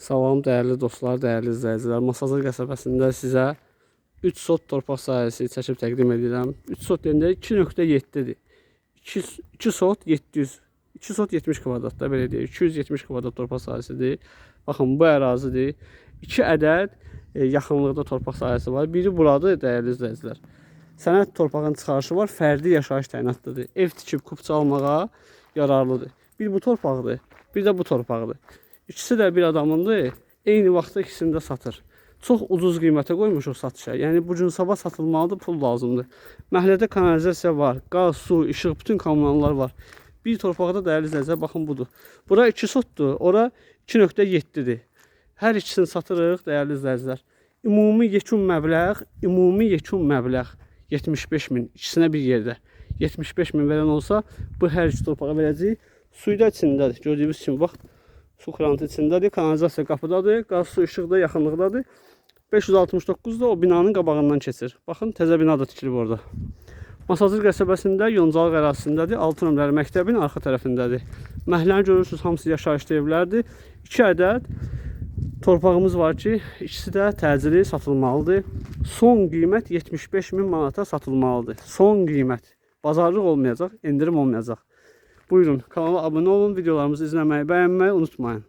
Salam dəyərli dostlar, dəyərli izləyicilər. Masazır qəsəbəsində sizə 3 sot torpaq sahəsi çəkib təqdim edirəm. 3 sot deyəndə 2.7-dir. 2 sot 700, 2 sot 70 kvadratda belə deyək. 270 kvadrat torpaq sahəsidir. Baxın, bu ərazidir. 2 ədəd yaxınlıqda torpaq sahəsi var. Biri buradır dəyərli izləyicilər. Sənəd torpağın çıxarışı var, fərdi yaşayış təyinatlıdır. Ev tikib kupça almağa yararlıdır. Bir bu torpaqdır, bir də bu torpaqdır. İkisi də bir adamındır. Eyni vaxtda ikisini də satır. Çox ucuz qiymətə qoymuşuq satışa. Yəni bu gün sabah satılmalıdır, pul lazımdır. Məhəllədə kanalizasiya var, qaz, su, işıq, bütün kommunallar var. Bir torpaqda dəyərli izləyicilər, baxın budur. Bura 2 sotdur, ora 2.7-dir. Hər ikisini satırıq dəyərli izləyicilər. Ümumi yekun məbləğ 75.000, ikisinə bir yerdə. 75.000 verən olsa, bu hər iki torpağa verəcəyik. Suyu da içindədir. Gördüyünüz kimi, bax, su krantı içindədir, kanalizasiya qapıdadır, qaz, su, işıq da yaxınlıqdadır. 569 da o binanın qabağından keçir. Baxın, təzə bina da tikilib orada. Masazır qəsəbəsində, Yoncalıq ərazisindədir. 6 nömrəli məktəbin arxa tərəfindədir. Məhəlləni görürsünüz, hamısı yaşayışlı evlərdir. 2 ədəd torpağımız var ki, ikisi də təcili satılmalıdır. Son qiymət 75.000 manata satılmalıdır. Son qiymət. Bazarlıq olmayacaq, endirim olmayacaq. Buyurun, kanala abunə olun, videolarımızı izləməyi, bəyənməyi unutmayın.